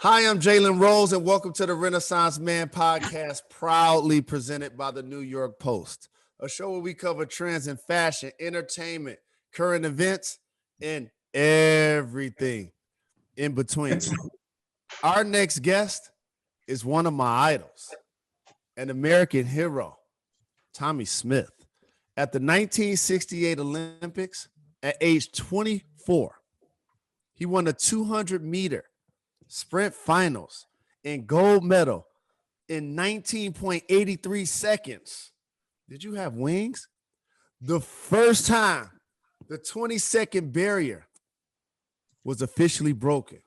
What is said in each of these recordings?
Hi, I'm Jalen Rose, and welcome to the Renaissance Man podcast, proudly presented by the New York Post, a show where we cover trends in fashion, entertainment, current events, and everything in between. Our next guest is one of my idols, an American hero, Tommie Smith. At the 1968 Olympics, at age 24, he won the 200-meter sprint finals and gold medal in 19.83 seconds. Did you have wings? The first time the 20-second barrier was officially broken.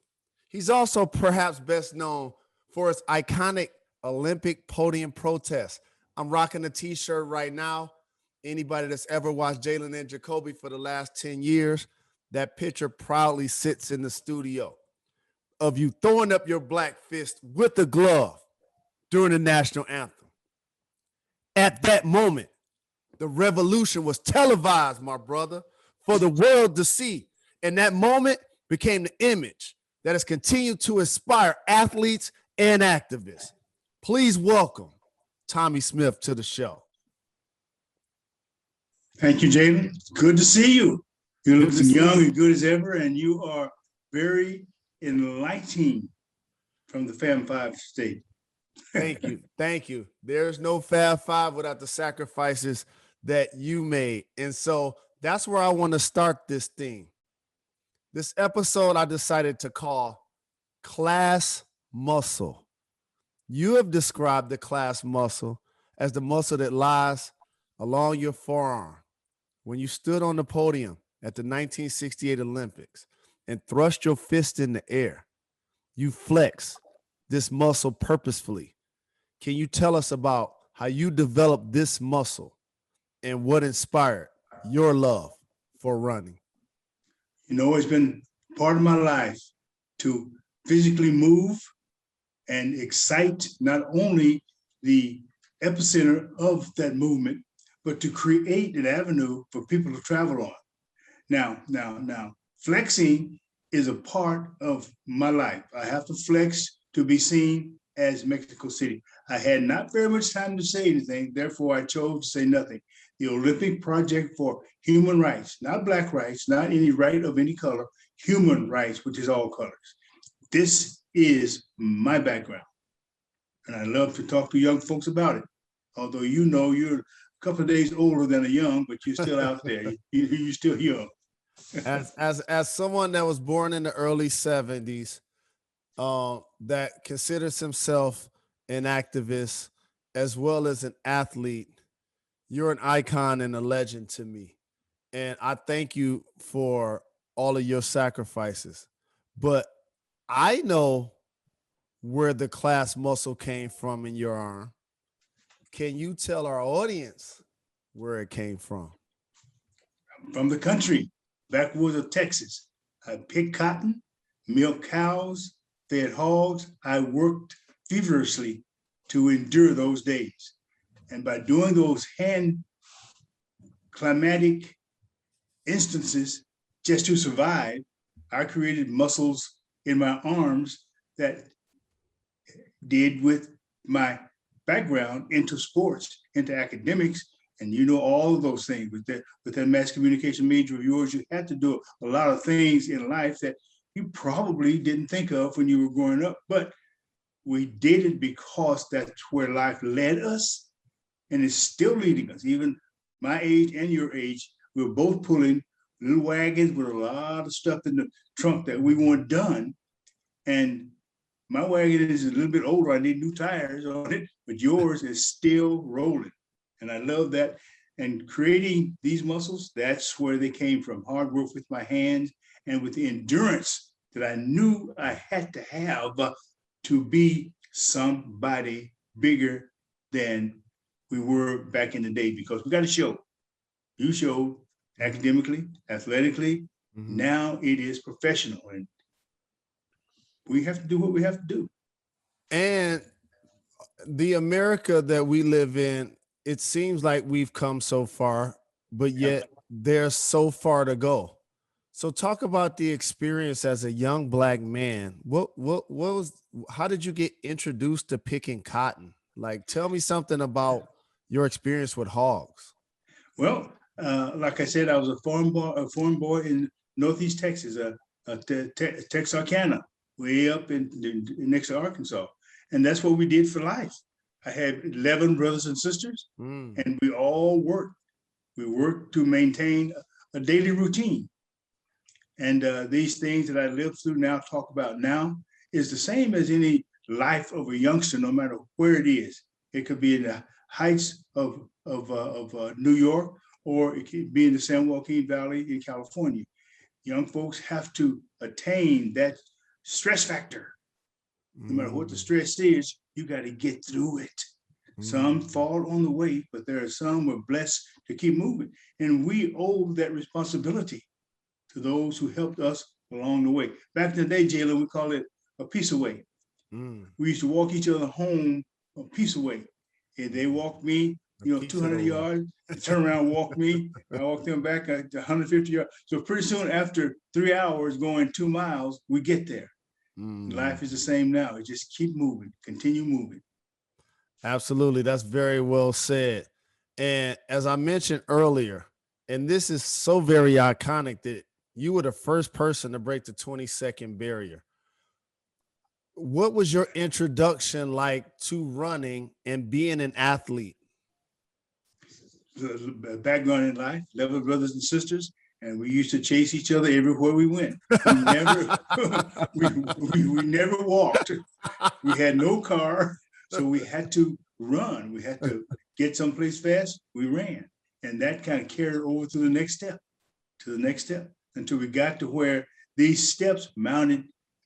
He's also perhaps best known for his iconic Olympic podium protest. I'm rocking a t-shirt right now. Anybody that's ever watched Jalen and Jacoby for the last 10 years, that picture proudly sits in the studio of you throwing up your black fist with a glove during the national anthem. At that moment, the revolution was televised, my brother, for the world to see. And that moment became the image that has continued to inspire athletes and activists. Please welcome Tommie Smith to the show. Thank you, Jalen. Good to see you. You're looking young and good as ever, and you are very enlightening from the Fab Five state. Thank you. Thank you. There's no Fab Five without the sacrifices that you made. And so that's where I want to start this thing. This episode I decided to call Class Muscle. You have described the class muscle as the muscle that lies along your forearm when you stood on the podium at the 1968 Olympics and thrust your fist in the air. You flex this muscle purposefully. Can you tell us about how you developed this muscle and what inspired your love for running? You know, it's been part of my life to physically move and excite not only the epicenter of that movement, but to create an avenue for people to travel on. Now, flexing is a part of my life. I have to flex to be seen as Mexico City. I had not very much time to say anything, therefore I chose to say nothing. The Olympic Project for Human Rights, not black rights, not any right of any color, human rights, which is all colors. This is my background. And I love to talk to young folks about it. Although you know you're a couple of days older than a young, but you're still out there. You're still young. As someone that was born in the early 70s, that considers himself an activist as well as an athlete, you're an icon and a legend to me. And I thank you for all of your sacrifices. But I know where the class muscle came from in your arm. Can you tell our audience where it came from? From the country, backwoods of Texas. I picked cotton, milked cows, fed hogs. I worked feverishly to endure those days. And by doing those hand climatic instances just to survive, I created muscles in my arms that did with my background into sports, into academics, and you know all of those things. With that mass communication major of yours, you had to do a lot of things in life that you probably didn't think of when you were growing up, but we did it because that's where life led us, and it's still leading us. Even my age and your age, we were both pulling little wagons with a lot of stuff in the trunk that we weren't done, and my wagon is a little bit older. I need new tires on it, but yours is still rolling. And I love that. And creating these muscles, that's where they came from. Hard work with my hands and with the endurance that I knew I had to have to be somebody bigger than we were back in the day, because we got to show. You showed academically, athletically. Mm-hmm. Now it is professional. And we have to do what we have to do. And the America that we live in, it seems like we've come so far, but yet there's so far to go. So talk about the experience as a young black man. What was how did you get introduced to picking cotton? Like tell me something about your experience with hogs. Well, like I said, I was a foreign boy in Northeast Texas, Texarkana, way up next to Arkansas, and that's what we did for life. I had 11 brothers and sisters, Mm, and we all worked. We worked to maintain a daily routine. And these things that I lived through now, talk about now, is the same as any life of a youngster, no matter where it is. It could be in the heights of New York, or it could be in the San Joaquin Valley in California. Young folks have to attain that stress factor. No matter what the mm, stress is, you got to get through it. Some mm. fall on the way, but there are some who are blessed to keep moving. And we owe that responsibility to those who helped us along the way. Back in the day, Jalen, we call it a piece away. Mm. We used to walk each other home a piece away. And they walked me, A piece of the 200 way. yards, turn around, walk me. I walked them back at 150 yards. So pretty soon after 3 hours going 2 miles, we get there. Mm. Life is the same now. It just keep moving, continue moving. Absolutely. That's very well said. And as I mentioned earlier, and this is so very iconic that you were the first person to break the 20-second barrier. What was your introduction like to running and being an athlete? The background in life, 11 brothers and sisters, and we used to chase each other everywhere we went. We never, we never walked. We had no car, so we had to run. We had to get someplace fast. We ran, and that kind of carried over to the next step, until we got to where these steps mounted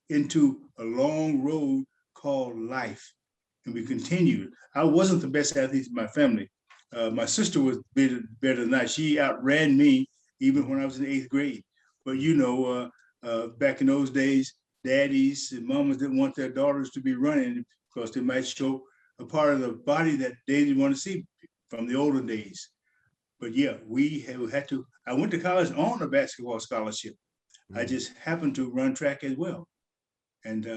into a long road called life, and we continued. I wasn't the best athlete in my family. My sister was better than I. She outran me even when I was in 8th grade. But back in those days, daddies and mamas didn't want their daughters to be running because they might show a part of the body that they didn't want to see from the olden days. But yeah, we had to. I went to college on a basketball scholarship. I just happened to run track as well. And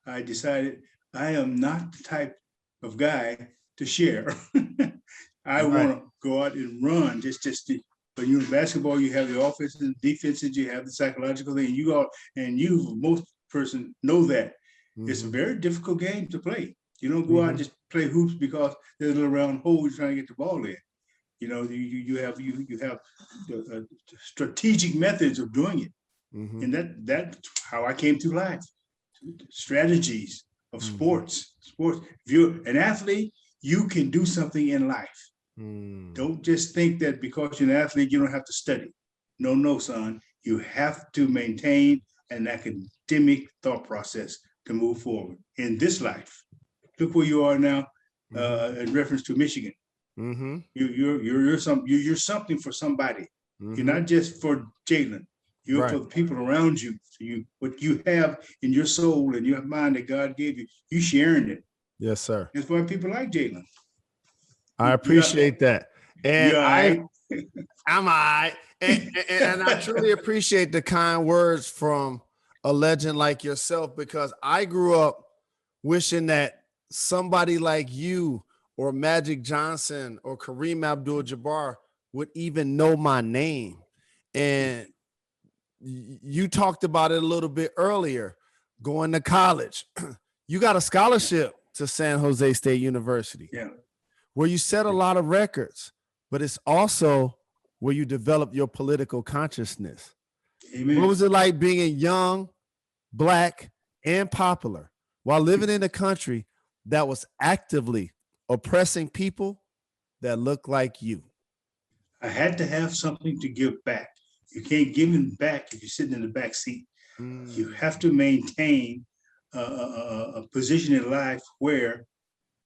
I decided I am not the type of guy to share. I Right. want to go out and run. But in basketball, you have the offenses, defenses, you have the psychological thing. Most person know that it's a Mhm. very difficult game to play. You don't go out and Mhm. just play hoops because there's a little round hole you're trying to get the ball in. You have strategic methods of doing it, Mhm. and that's how I came through life. Strategies of Mhm. sports. If you're an athlete, you can do something in life. Mm. Don't just think that because you're an athlete, you don't have to study. No, son. You have to maintain an academic thought process to move forward in this life. Look where you are now, Mhm. in reference to Michigan. Mhm. You're something for somebody. You're Mhm. not just for Jalen. You're Right. for the people around you. So what you have in your soul and your mind that God gave you, you sharing it. Yes, sir. That's why people like Jalen. I Yeah, appreciate that. And you're all I right. am I and I truly appreciate the kind words from a legend like yourself because I grew up wishing that somebody like you or Magic Johnson or Kareem Abdul-Jabbar would even know my name. And you talked about it a little bit earlier, going to college. You got a scholarship to San Jose State University Yeah. where you set a lot of records, but it's also where you develop your political consciousness. What Amen. was it like being young, black, and popular while living in a country that was actively oppressing people that look like you? I had to have something to give back. You can't give him back if you're sitting in the back seat. You Mm, have to maintain a position in life where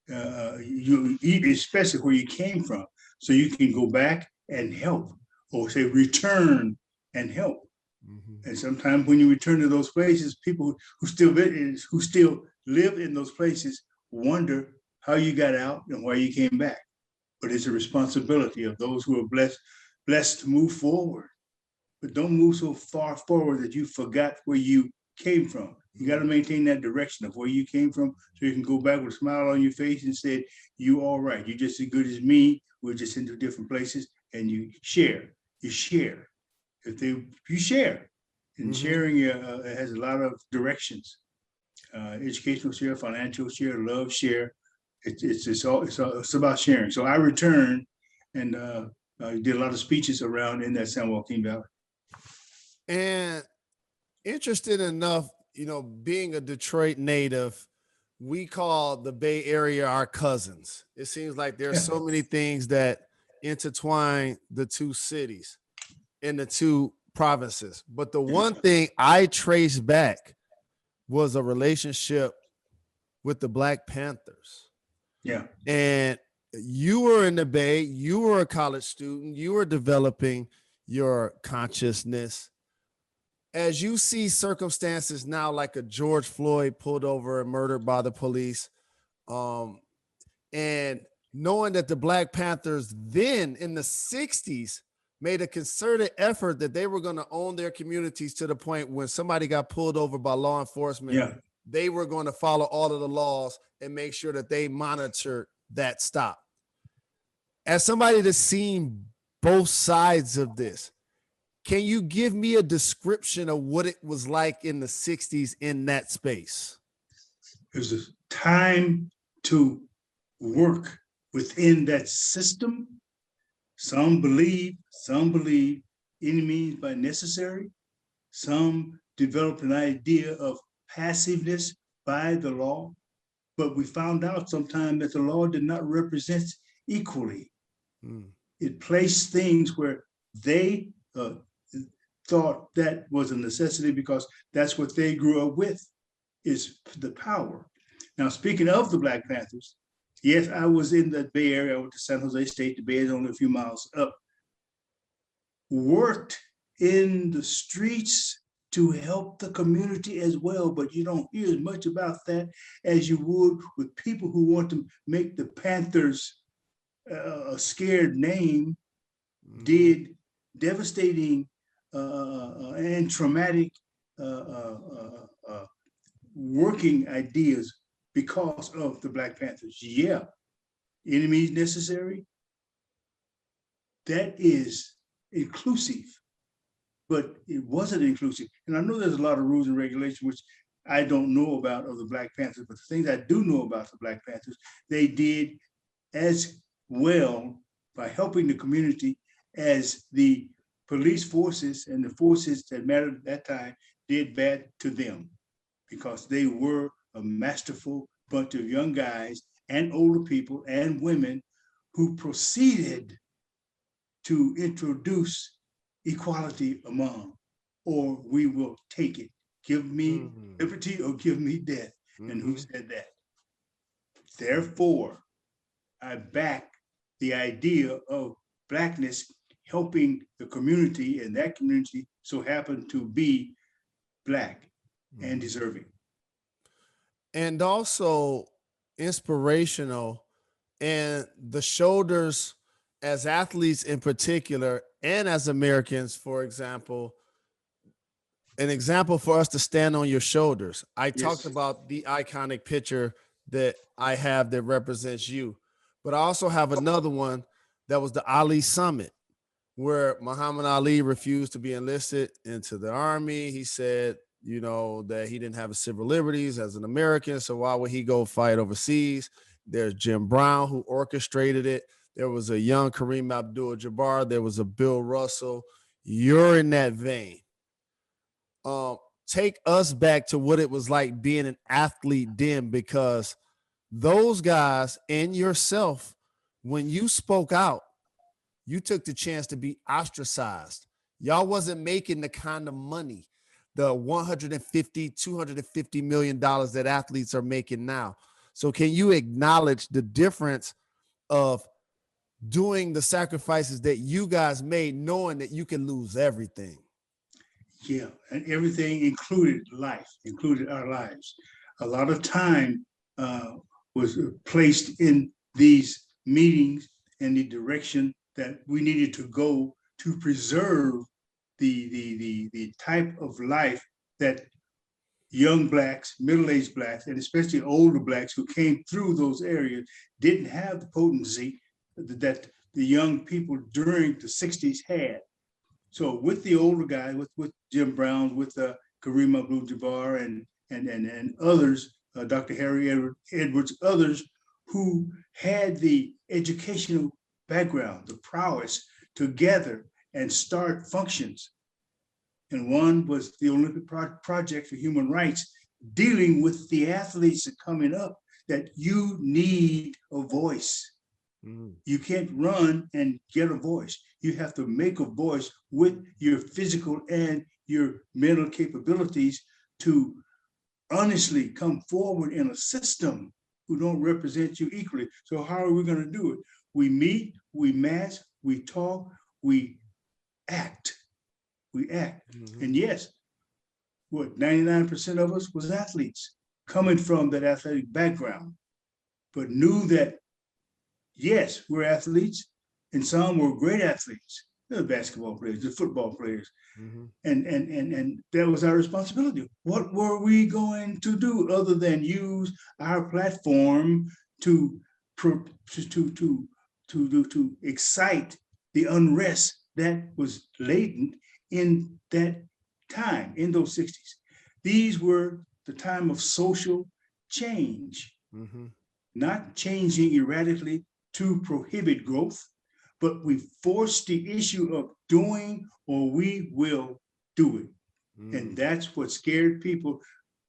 you eat, especially where you came from, so you can go back and help, or say return and help. mhm. And sometimes when you return to those places, people who still live in those places wonder how you got out and why you came back. But it's a responsibility of those who are blessed to move forward. but don't move so far forward that you forgot where you came from. You got to maintain that direction of where you came from so you can go back with a smile on your face and say, you all right. You're just as good as me. We're just in two different places, and you share. You share. If you share, and sharing has a lot of directions. Educational share, financial share, love share. It's about sharing. So I returned and did a lot of speeches around in that San Joaquin Valley. And interested enough, being a Detroit native, we call the Bay Area our cousins. It seems like there's so many things that intertwine the two cities and the two provinces. But the one thing I traced back was a relationship with the Black Panthers. Yeah. And you were in the Bay, you were a college student, you were developing your consciousness. As you see circumstances now, like a George Floyd pulled over and murdered by the police, and knowing that the Black Panthers then in the 60s made a concerted effort that they were going to own their communities to the point when somebody got pulled over by law enforcement, they were going to follow all of the laws and make sure that they monitored that stop. As somebody that's seen both sides of this, can you give me a description of what it was like in the 60s in that space? It was a time to work within that system. Some believe any means by necessary. Some developed an idea of passiveness by the law. But we found out sometime that the law did not represent equally. It placed things where they thought that was a necessity because that's what they grew up with, is the power. Now, speaking of the Black Panthers, yes, I was in the Bay Area. I went to San Jose State. The Bay is only a few miles up. Worked in the streets to help the community as well, but you don't hear as much about that as you would with people who want to make the Panthers a scared name, did devastating and traumatic working ideas because of the Black Panthers. Yeah, enemies necessary. That is inclusive, but it wasn't inclusive. And I know there's a lot of rules and regulations which I don't know about of the Black Panthers, but the things I do know about the Black Panthers, they did as well by helping the community as the police forces and the forces that mattered at that time did bad to them, because they were a masterful bunch of young guys and older people and women who proceeded to introduce equality among, or we will take it. Give me liberty or give me death. And who said that? Therefore, I back the idea of Blackness helping the community, and that community so happened to be Black and deserving. And also inspirational, and the shoulders as athletes in particular, and as Americans, for example, an example for us to stand on your shoulders. I talked about the iconic picture that I have that represents you, but I also have another one that was the Ali Summit, where Muhammad Ali refused to be enlisted into the army. He said, that he didn't have civil liberties as an American, so why would he go fight overseas? There's Jim Brown, who orchestrated it. There was a young Kareem Abdul-Jabbar. There was a Bill Russell. You're in that vein. Take us back to what it was like being an athlete then, because those guys and yourself, when you spoke out, you took the chance to be ostracized. Y'all wasn't making the kind of money, the $150, $250 million that athletes are making now. So can you acknowledge the difference of doing the sacrifices that you guys made, knowing that you can lose everything? Yeah, and everything included life, included our lives. A lot of time was placed in these meetings and the direction that we needed to go to preserve the type of life that young Blacks, middle-aged Blacks, and especially older Blacks who came through those areas didn't have the potency that the young people during the 60s had. So with the older guys, with Jim Brown, with Kareem Abdul-Jabbar and others, Dr. Harry Edwards, others who had the educational background, the prowess to gather and start functions. And one was the Olympic Project for Human Rights, dealing with the athletes that coming up, that you need a voice. You can't run and get a voice. You have to make a voice with your physical and your mental capabilities to honestly come forward in a system who don't represent you equally. So how are we going to do it? We meet, we mask, we talk, we act. We act. And yes, 99% of us was athletes coming from that athletic background, but knew that, yes, we're athletes, and some were great athletes. The basketball players, the football players. And that was our responsibility. What were we going to do other than use our platform to excite the unrest that was latent in that time, in those 60s? These were the time of social change, not changing erratically to prohibit growth, but we forced the issue of doing or we will do it. And that's what scared people,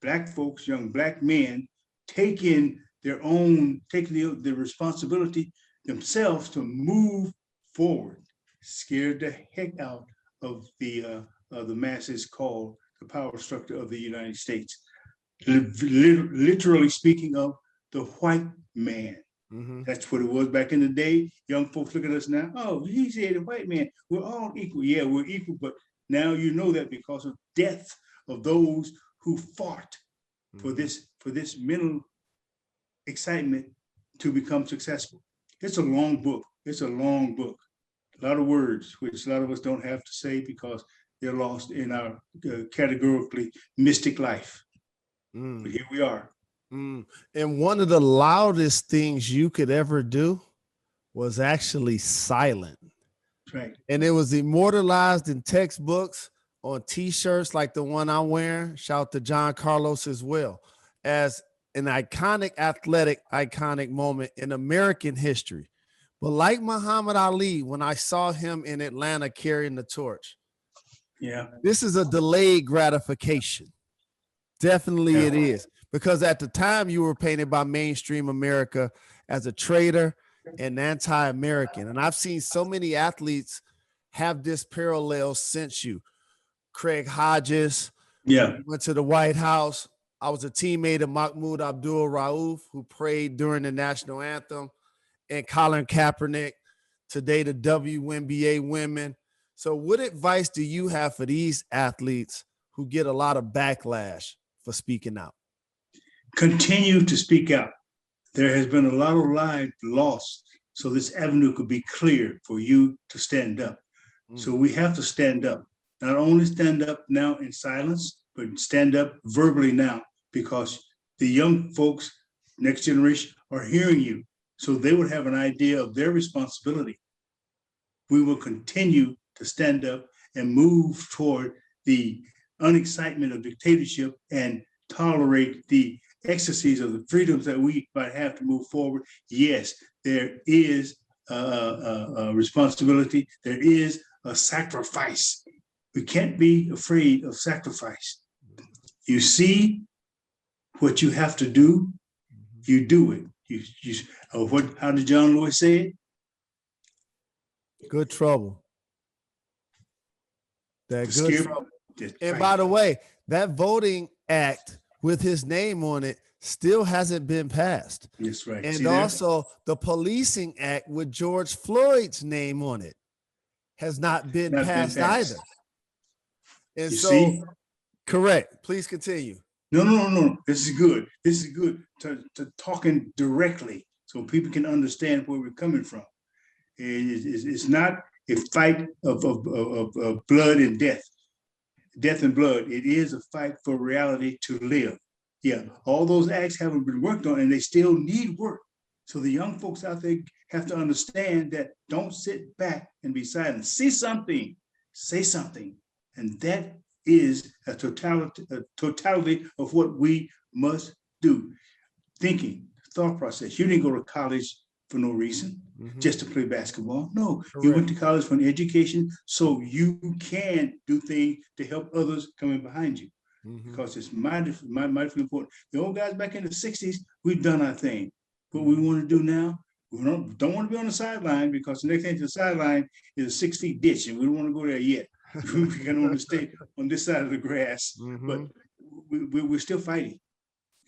Black folks, young Black men, taking the responsibility themselves to move forward. Scared the heck out of the masses called the power structure of the United States. Literally speaking of the white man. That's what it was back in the day. Young folks look at us now. Oh, he said a white man. We're all equal. Yeah, we're equal, but now you know that because of death of those who fought for this mental excitement to become successful. It's a long book. It's a long book. A lot of words, which a lot of us don't have to say because they're lost in our categorically mystic life. But here we are. And one of the loudest things you could ever do was actually silent. Right. And it was immortalized in textbooks, on t-shirts like the one I'm wearing. Shout out to John Carlos as well, as an iconic iconic moment in American history. But like Muhammad Ali, when I saw him in Atlanta carrying the torch, this is a delayed gratification. Definitely it is. Because at the time you were painted by mainstream America as a traitor and anti-American. And I've seen so many athletes have this parallel since you. Craig Hodges went to the White House. I was a teammate of Mahmoud Abdul Rauf, who prayed during the national anthem, and Colin Kaepernick, today the WNBA women. So what advice do you have for these athletes who get a lot of backlash for speaking out? Continue to speak out. There has been a lot of lives lost, so this avenue could be clear for you to stand up. So we have to stand up. Not only stand up now in silence, but stand up verbally now, because the young folks, next generation, are hearing you. So they would have an idea of their responsibility. We will continue to stand up and move toward the unexcitement of dictatorship and tolerate the ecstasies of the freedoms that we might have to move forward. Yes, there is a responsibility. There is a sacrifice. We can't be afraid of sacrifice. You see what you have to do, you do it. How did John Lewis say it? Good trouble. That good trouble. And by the way, that voting act with his name on it still hasn't been passed. That's right. And also the policing act with George Floyd's name on it has not been passed either. And so, correct. Please continue. No. This is good. This is good to talking directly so people can understand where we're coming from. It's not a fight of blood and death and blood. It is a fight for reality to live. Yeah, all those acts haven't been worked on, and they still need work. So the young folks out there have to understand that don't sit back and be silent. See something, say something. And that is a totality of what we must do. Thinking, thought process. You didn't go to college for no reason, just to play basketball. No, correct. You went to college for an education so you can do things to help others coming behind you. Because it's mighty important. The old guys back in the 60s, we've done our thing. What we want to do now, we don't want to be on the sideline, because the next thing to the sideline is a 6 feet ditch, and we don't want to go there yet. We're going to want to stay on this side of the grass, but we're still fighting.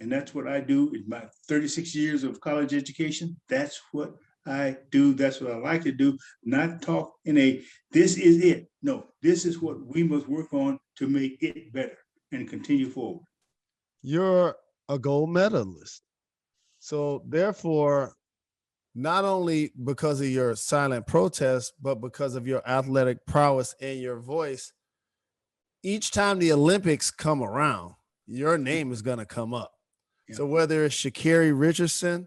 And that's what I do in my 36 years of college education. That's what I do. That's what I like to do. Not talk in a, this is it. No, this is what we must work on to make it better and continue forward. You're a gold medalist. So therefore, not only because of your silent protest, but because of your athletic prowess and your voice, each time the Olympics come around, your name is going to come up. Yeah. So whether it's Sha'Carri Richardson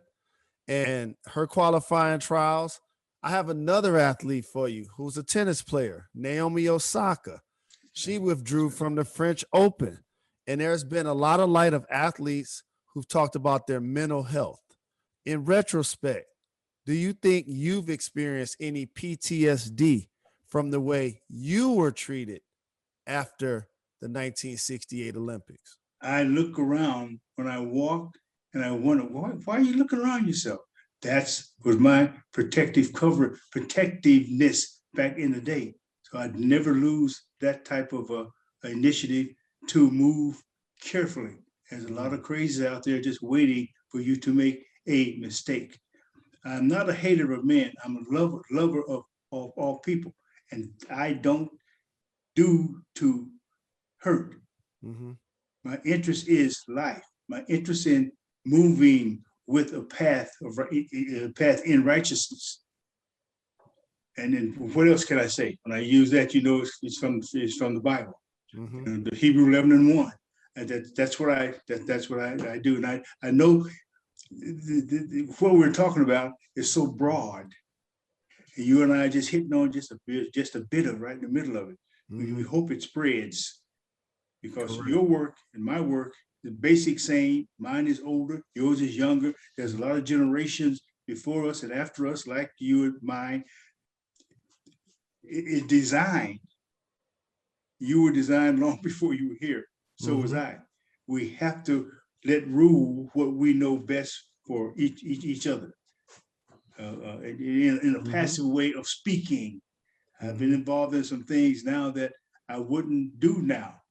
and her qualifying trials, I have another athlete for you who's a tennis player, Naomi Osaka. She withdrew from the French Open. And there's been a lot of light of athletes who've talked about their mental health. In retrospect, do you think you've experienced any PTSD from the way you were treated after the 1968 Olympics? I look around when I walk and I wonder, why are you looking around yourself? That was my protectiveness back in the day. So I'd never lose that type of initiative to move carefully. There's a lot of crazies out there just waiting for you to make a mistake. I'm not a hater of men. I'm a lover of all people. And I don't do to hurt. My interest is life. My interest in moving with a path in righteousness. And then what else can I say? When I use that, it's from the Bible. The Hebrew 11:1. That's what I do. And I know what we're talking about is so broad. And you and I are just hitting on just a bit of right in the middle of it. We hope it spreads, because your work and my work, the basic same. Mine is older, yours is younger. There's a lot of generations before us and after us, like you and mine. It's designed. You were designed long before you were here. So was I. We have to let rule what we know best for each other. In a passive way of speaking. I've been involved in some things now that I wouldn't do now,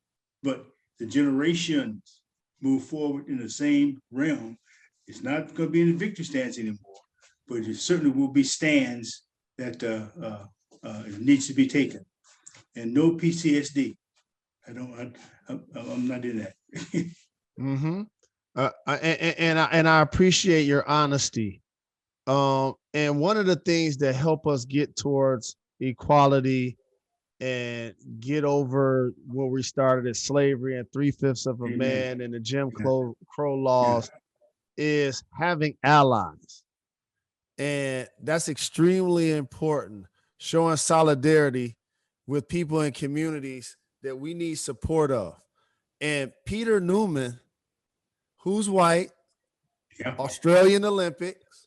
but the generations move forward in the same realm. It's not going to be in the victory stands anymore, but it certainly will be stands that needs to be taken. And no PTSD. I'm not in that. And I appreciate your honesty. And one of the things that help us get towards equality and get over what we started as slavery and 3/5 of a man and the Jim Crow laws is having allies. And that's extremely important, showing solidarity with people in communities that we need support of. And Peter Newman, who's white, Australian Olympics,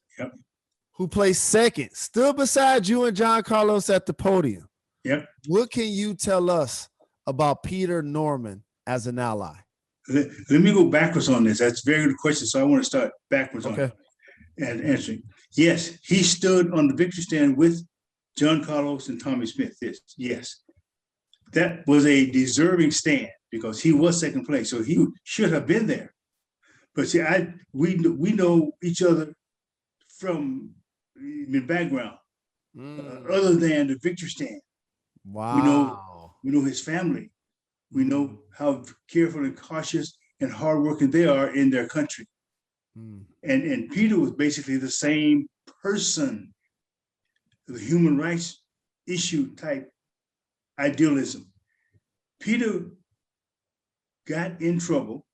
who placed second, stood beside you and John Carlos at the podium. What can you tell us about Peter Norman as an ally? Let me go backwards on this. That's a very good question. So I want to start backwards on it and answering. Yes, he stood on the victory stand with John Carlos and Tommie Smith. Yes. That was a deserving stand because he was second place. So he should have been there. But see, we know each other from the background, other than the victory stand. Wow. We know his family. We know how careful and cautious and hardworking they are in their country. And Peter was basically the same person. The human rights issue type idealism. Peter got in trouble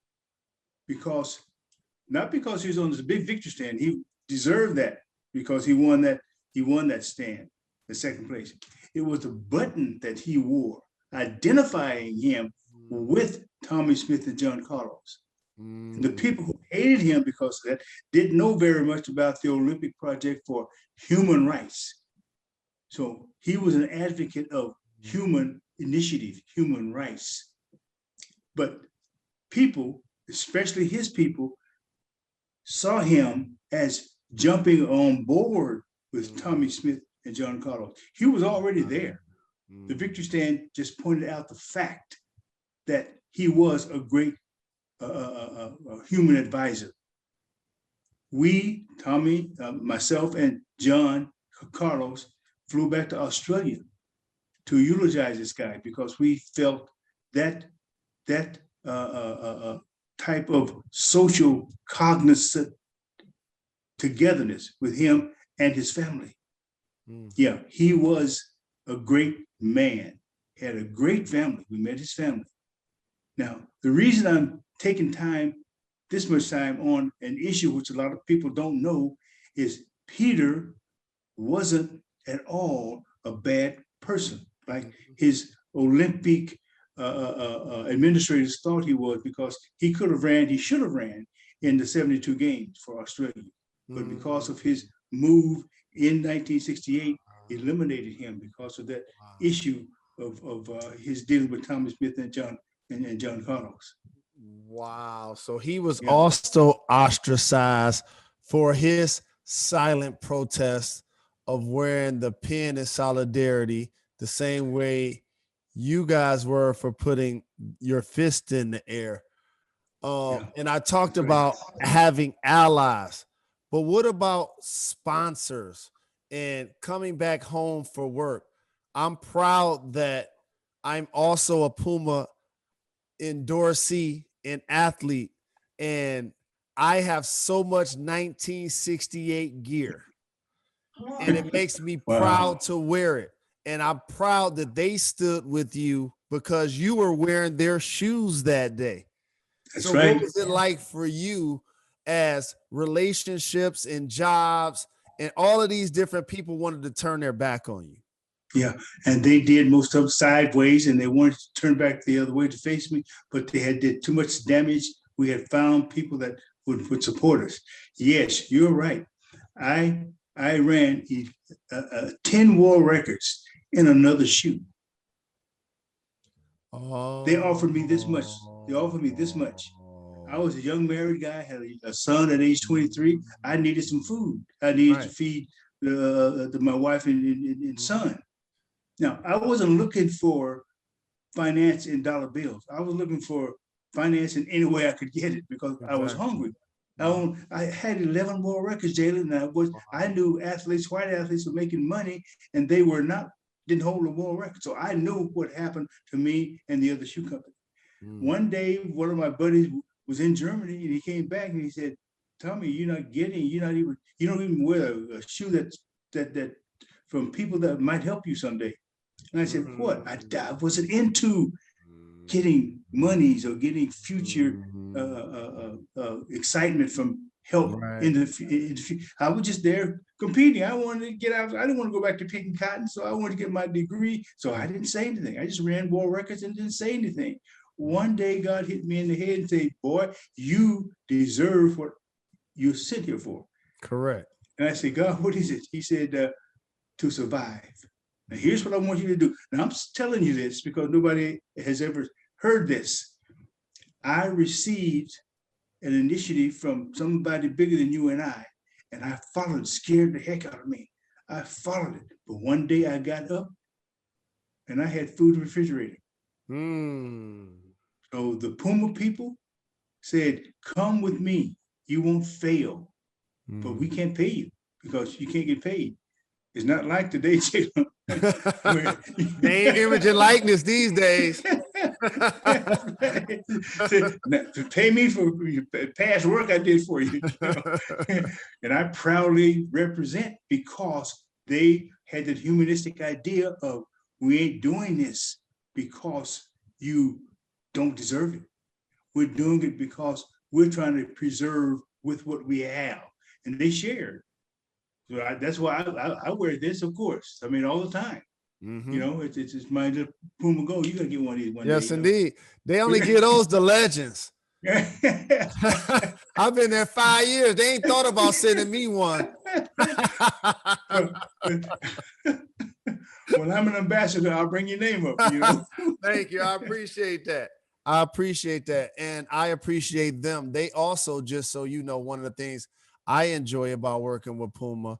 not because he was on this big victory stand. He deserved that because he won that stand, the second place. It was the button that he wore, identifying him with Tommie Smith and John Carlos. And the people who hated him because of that didn't know very much about the Olympic Project for human rights. So he was an advocate of human initiative, human rights. But people, especially his people, saw him as jumping on board with Tommie Smith and John Carlos. He was already there. The victory stand just pointed out the fact that he was a great human advisor. We, Tommie, myself, and John Carlos flew back to Australia to eulogize this guy because we felt that type of social cognizant togetherness with him and his family. Yeah, he was a great man, had a great family. We met his family. Now, the reason I'm taking this much time on an issue which a lot of people don't know is Peter wasn't at all a bad person, like his Olympic administrators thought he was, because he should have ran in the 72 games for Australia. But because of his move in 1968, eliminated him because of that issue of his dealing with Tommie Smith and John Carlos. Wow. So he was also ostracized for his silent protest of wearing the pin in solidarity, the same way you guys were for putting your fist in the air. And I talked about having allies, but what about sponsors and coming back home for work? I'm proud that I'm also a Puma endorsee and athlete, and I have so much 1968 gear, and it makes me proud to wear it. And I'm proud that they stood with you because you were wearing their shoes that day. That's so right. What was it like for you as relationships and jobs and all of these different people wanted to turn their back on you? Yeah, and they did most of them sideways, and they wanted to turn back the other way to face me, but they did too much damage. We had found people that would support us. Yes, you're right. I ran 10 world records in another shoe. They offered me this much. I was a young married guy, had a son at age 23. I needed some food. I needed to feed my wife and son. Now, I wasn't looking for finance in dollar bills. I was looking for finance in any way I could get it because I was hungry. I had 11 world records, Jalen, and I knew white athletes were making money, and they didn't hold a world record. So I knew what happened to me and the other shoe company. One day, one of my buddies was in Germany, and he came back and he said, "Tommie, you don't even wear a shoe that from people that might help you someday." And I said, "What?" I wasn't into getting monies or getting future excitement from help in the future. I was just there competing. I wanted to get out. I didn't want to go back to picking cotton, so I wanted to get my degree. So I didn't say anything. I just ran world records and didn't say anything. One day, God hit me in the head and said, "Boy, you deserve what you're sent here for." Correct. And I said, "God, what is it?" He said, "To survive." Now, here's what I want you to do. Now, I'm telling you this because nobody has ever heard this. I received an initiative from somebody bigger than you and I followed it, scared the heck out of me. I followed it. But one day I got up and I had food in the refrigerator. So the Puma people said, "Come with me. You won't fail, but we can't pay you because you can't get paid." It's not like today, Jalen. They ain't image and likeness these days. To pay me for past work I did for you. And I proudly represent because they had that humanistic idea of, we ain't doing this because you don't deserve it. We're doing it because we're trying to preserve with what we have. And they shared. So that's why I wear this, of course. I mean, all the time. Mm-hmm. You know, it's my Puma Gold. You gotta get one of these one Yes, day. indeed. They only get those the legends. I've been there 5 years. They ain't thought about sending me one. When I'm an ambassador, I'll bring your name up, you know. Thank you. I appreciate that. I appreciate that. And I appreciate them. They also, just so you know, one of the things I enjoy about working with Puma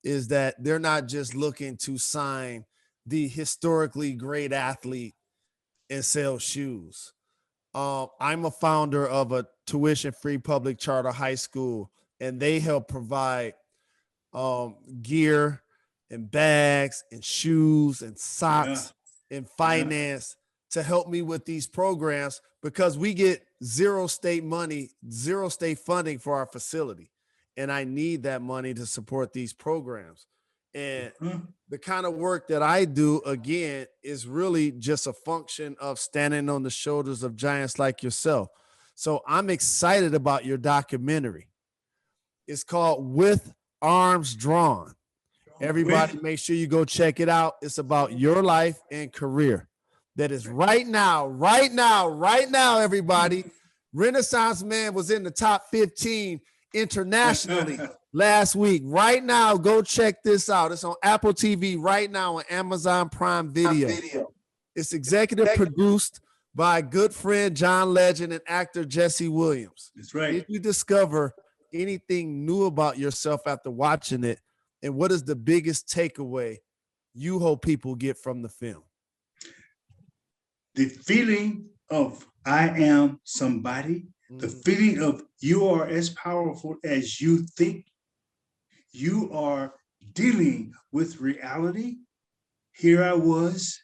is that they're not just looking to sign the historically great athlete and sell shoes. I'm a founder of a tuition-free public charter high school, and they help provide gear and bags and shoes and socks and finance to help me with these programs, because we get zero state money, zero state funding for our facility. And I need that money to support these programs. And the kind of work that I do, again, is really just a function of standing on the shoulders of giants like yourself. So I'm excited about your documentary. It's called With Arms Drawn. Everybody, make sure you go check it out. It's about your life and career. That is right now, everybody. Renaissance Man was in the top 15 internationally last week. Right now, go check this out. It's on Apple TV right now on Amazon Prime Video. It's executive produced by good friend John Legend and actor Jesse Williams. That's right. Did you discover anything new about yourself after watching it? And what is the biggest takeaway you hope people get from the film? The feeling of I am somebody, the feeling of you are as powerful as you think, you are dealing with reality. Here I was,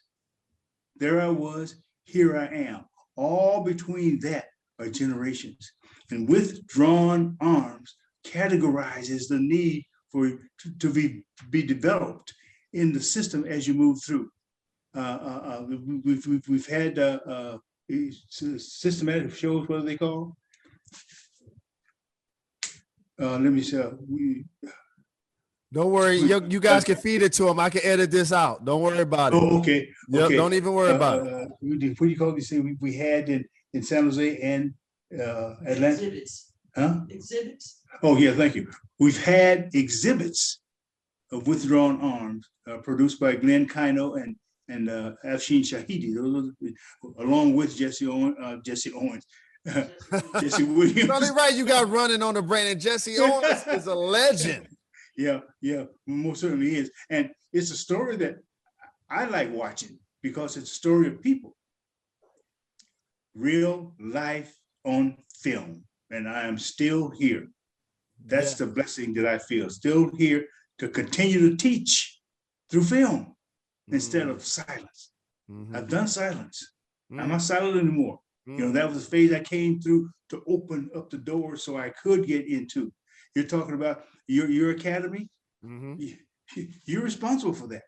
there I was, here I am. All between that are generations. And With Drawn Arms categorizes the need for to be developed in the system as you move through. We've had systematic shows. What are they called? Let me see. Don't worry, you guys can feed it to them. I can edit this out. Don't worry about it. Oh, okay. Yep, Okay. don't even worry about it. What do you call these things we had in San Jose and Atlanta? Exhibits. Huh? Exhibits. Oh yeah, thank you. We've had exhibits of Withdrawn Arms produced by Glenn Kino and Afshin Shahidi, along with Jesse Owens, Jesse Williams. Totally right. You got running on the brain, and Jesse Owens is a legend. Yeah, most certainly is. And it's a story that I like watching because it's a story of people. Real life on film. And I am still here. That's the blessing that I feel. Still here to continue to teach through film instead of silence. I've done silence. I'm not silent anymore. You know, that was the phase I came through to open up the door so I could get into. You're talking about your academy. You're responsible for that.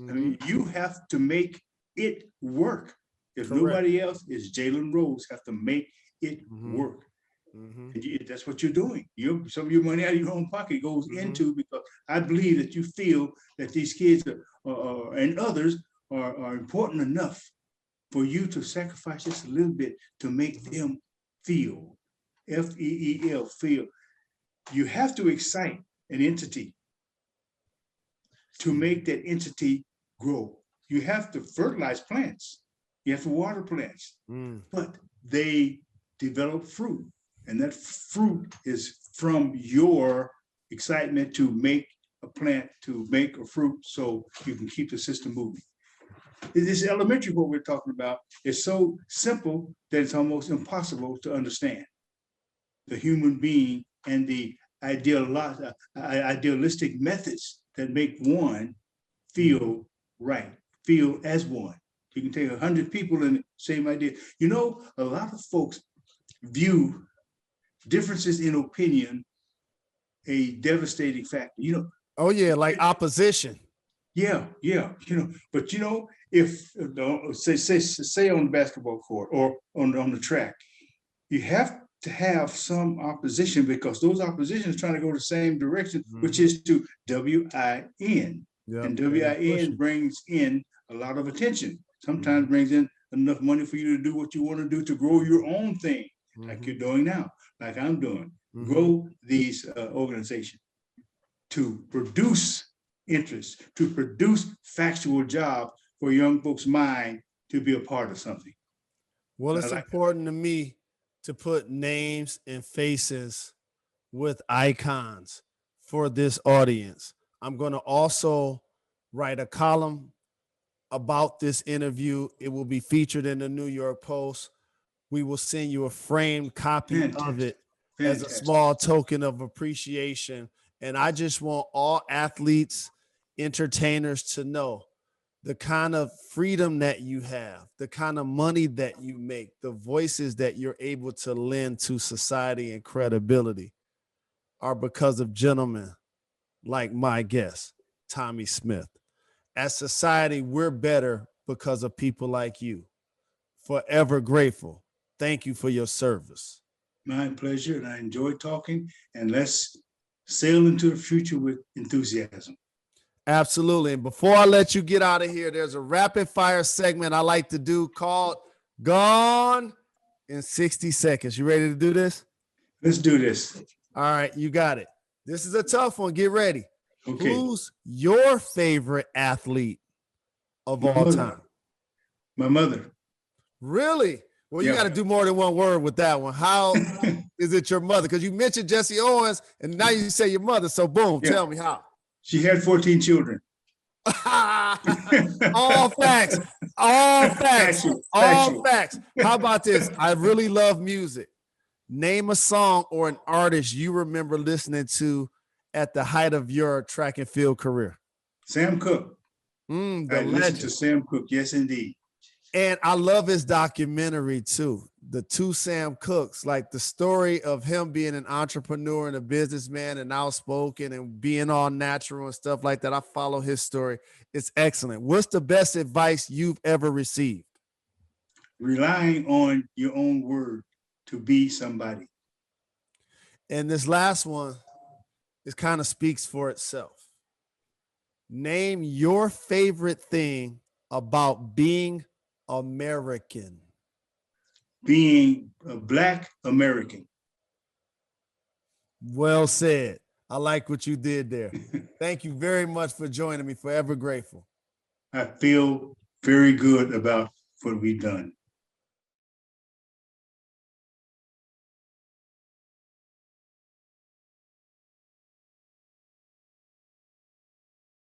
I mean, you have to make it work. If nobody else, is Jalen Rose have to make it work. That's what you're doing. Some of your money out of your own pocket goes into, because I believe that you feel that these kids and others are important enough for you to sacrifice just a little bit to make them feel. F-E-E-L, feel. You have to excite an entity to make that entity grow. You have to fertilize plants. You have to water plants, but they develop fruit. And that fruit is from your excitement to make a plant, to make a fruit, so you can keep the system moving. This elementary, what we're talking about, is so simple that it's almost impossible to understand. The human being and the idealistic methods that make one feel right, feel as one. You can take 100 people in the same idea. You know, a lot of folks view differences in opinion a devastating factor. You know. Oh yeah, like opposition. Yeah, yeah, but if say on the basketball court or on the track, you have to have some opposition because those oppositions trying to go the same direction, which is to WIN. Yep. And And they WIN pushing. brings in a lot of attention. Sometimes brings in enough money for you to do what you want to do to grow your own thing, like you're doing now, like I'm doing. Grow these organizations to produce interest, to produce factual jobs for young folks' mind to be a part of something. Well, I it's like important to me to put names and faces with icons for this audience. I'm going to also write a column about this interview. It will be featured in the New York Post. We will send you a framed copy of Fantastic. it as a Fantastic. small token of appreciation. And I just want all athletes, entertainers to know the kind of freedom that you have, the kind of money that you make, the voices that you're able to lend to society and credibility are because of gentlemen like my guest, Tommie Smith. As society, we're better because of people like you. Forever grateful. Thank you for your service. My pleasure, and I enjoyed talking. And let's sail into the future with enthusiasm. Absolutely. And before I let you get out of here, there's a rapid fire segment I like to do called Gone in 60 Seconds. You ready to do this? Let's do this. All right, you got it. This is a tough one. Get ready. Okay. Who's your favorite athlete of all time? My mother. Really? Well, you got to do more than one word with that one. How is it your mother? Because you mentioned Jesse Owens, and now you say your mother. So boom, tell me how. She had 14 children. All facts. All facts. All facts. How about this? I really love music. Name a song or an artist you remember listening to at the height of your track and field career. Sam Cooke. The I legend. listened to Sam Cooke. Yes, indeed. And I love his documentary too. The two Sam Cookes, like the story of him being an entrepreneur and a businessman and outspoken and being all natural and stuff like that. I follow his story. It's excellent. What's the best advice you've ever received? Relying on your own word to be somebody. And this last one, it kind of speaks for itself. Name your favorite thing about being American. Being a Black American. Well said. I like what you did there. Thank you very much for joining me. Forever grateful. I feel very good about what we've done.